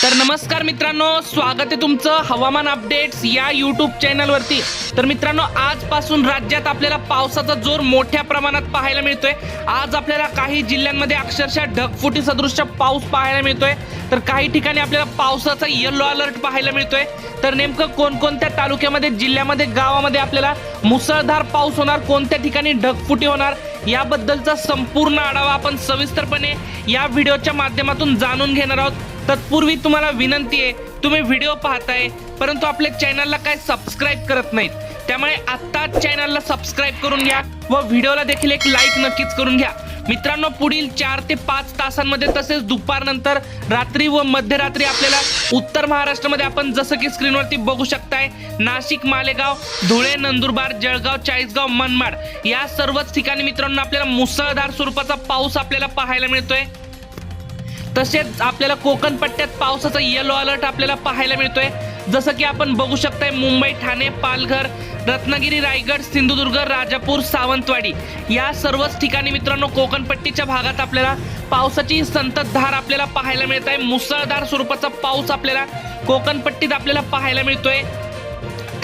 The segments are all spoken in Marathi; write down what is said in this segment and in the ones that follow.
तर नमस्कार मित्रांनो, स्वागत आहे तुमचं हवामान अपडेट्स या यूट्यूब चॅनलवरती। तर मित्रांनो, आजपासून राज्यात आपल्याला पावसाचा जोर मोठ्या प्रमाणात पाहायला मिळतोय। आज आपल्याला काही जिल्ह्यांमध्ये अक्षरशः ढगफुटी सदृश पाऊस पाहायला मिळतोय, तर काही ठिकाणी आपल्याला पावसाचा येलो अलर्ट पाहायला मिळतोय। तर नेमकं कोणकोणत्या तालुक्यामध्ये, जिल्ह्यामध्ये, गावामध्ये आपल्याला मुसळधार पाऊस होणार, कोणत्या ठिकाणी ढगफुटी होणार याबद्दलचा संपूर्ण आढावा आपण सविस्तरपणे या व्हिडिओच्या माध्यमातून जाणून घेणार आहोत। तत्पूर्वी तुम्हाला विनंती आहे, तुम्ही व्हिडिओ पाहताय परंतु आपल्या चॅनलला काय सबस्क्राइब करत नाहीत, त्यामुळे आता चॅनलला सबस्क्राइब करून घ्या व व्हिडिओला देखील एक लाईक नक्कीच करून घ्या। मित्रांनो, पुढील 4 ते 5 तासांमध्ये तसेच दुपारनंतर रात्री व मध्यरात्री आपल्याला उत्तर महाराष्ट्रामध्ये आपण जसं की स्क्रीनवरती बघू शकताय, नाशिक, मालेगाव, धुळे, नंदुरबार, जळगाव, चाळीसगाव, मनमाड या सर्वच ठिकाणी मित्रांनो आपल्याला मुसळधार स्वरूपाचा पाऊस आपल्याला पाहायला मिळतोय। तसेच आपल्याला कोकण पट्ट्यात पावसाचा येलो अलर्ट आपल्याला पाहायला मिळतोय, जसं की आपण बघू शकताय मुंबई, ठाणे, पालघर, रत्नागिरी, रायगड, सिंधुदुर्ग, राजापूर, सावंतवाडी या सर्वच ठिकाणी मित्रांनो कोकण पट्टीच्या भागात आपल्याला पावसाची संततधार आपल्याला पाहायला मिळत आहे। मुसळधार स्वरूपाचा पाऊस आपल्याला कोकण पट्टीत आपल्याला पाहायला मिळतोय।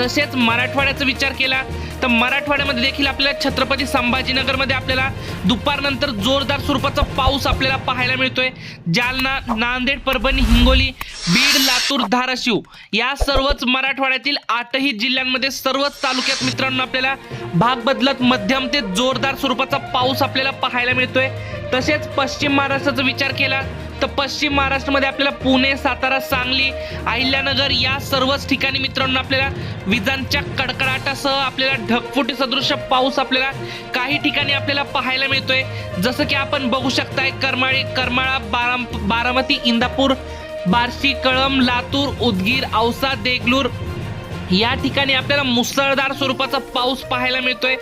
तसेच मराठवाड्याचा विचार केला तर मराठवाड्यामध्ये देखील आपल्याला छत्रपती संभाजीनगरमध्ये आपल्याला दुपारनंतर जोरदार स्वरूपाचा पाऊस आपल्याला पाहायला मिळतोय। जालना, नांदेड, परभणी, हिंगोली, बीड, लातूर, धाराशिव या सर्वच मराठवाड्यातील 8ही जिल्ह्यांमध्ये सर्वच तालुक्यात मित्रांनो आपल्याला भाग बदलत मध्यम ते जोरदार स्वरूपाचा पाऊस आपल्याला पाहायला मिळतोय। तसेच पश्चिम महाराष्ट्राचा विचार केला तर पश्चिम महाराष्ट्रामध्ये आपल्याला पुणे, सातारा, सांगली, अहिल्यानगर या सर्वच ठिकाणी मित्रांनो आपल्याला विजांच्या कडकडाटासह आपल्याला ढगफुटी सदृश पाऊस आपल्याला काही ठिकाणी आपल्याला पाहायला मिळतोय, जसं की आपण बघू शकताय करमाळा, बारामती, इंदापूर, बार्शी, कळंब, लातूर, उदगीर, औसा, देगलूर या ठिकाणी आपल्याला मुसळधार स्वरूपाचा पाऊस पाहायला मिळतोय।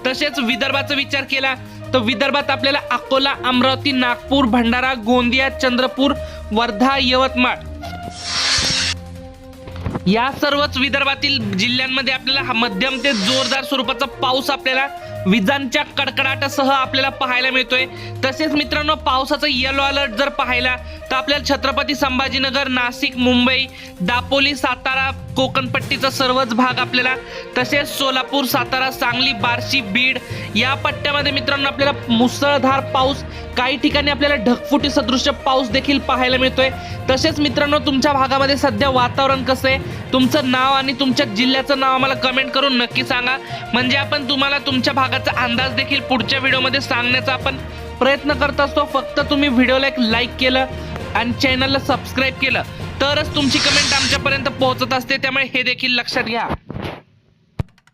तसेच विदर्भाचा विचार केला तर विदर्भात आपल्याला अकोला, अमरावती, नागपूर, भंडारा, गोंदिया, चंद्रपूर, वर्धा, यवतमाळ या सर्वच विदर्भातील जिल्ह्यांमध्ये आपल्याला मध्यम ते जोरदार स्वरूपाचा पाऊस आपल्याला विजांच्या कडकडाटासह आपल्याला पाहायला मिळतोय। तसेच मित्रांनो, पावसाचा येलो अलर्ट जर पाहिला तर आपल्याला छत्रपती संभाजीनगर, नाशिक, मुंबई, दापोली, सातारा, कोकणपट्टीचा सर्वच भाग आपल्याला, तसेच सोलापूर, सातारा, सांगली, बार्शी, बीड या पट्ट्यामध्ये मित्रांनो आपल्याला मुसळधार पाऊस, काही ठिकाणी आपल्याला ढगफुटी सदृश पाऊस देखील पाहायला मिळतोय। तसेच मित्रांनो, तुमच्या भागामध्ये सध्या वातावरण कसं आहे, तुमचं नाव आणि तुमच्या जिल्ह्याचं नाव आम्हाला कमेंट करून नक्की सांगा, म्हणजे आपण तुम्हाला तुमच्या भागाचा अंदाज देखील पुढच्या व्हिडिओमध्ये सांगण्याचा आपण प्रयत्न करत असतो। फक्त तुम्ही व्हिडिओला एक लाईक केलं आणि चॅनलला सबस्क्राईब केलं तरच तुमची कमेंट आमच्यापर्यंत पोहोचत असते, त्यामुळे हे देखील लक्षात घ्या।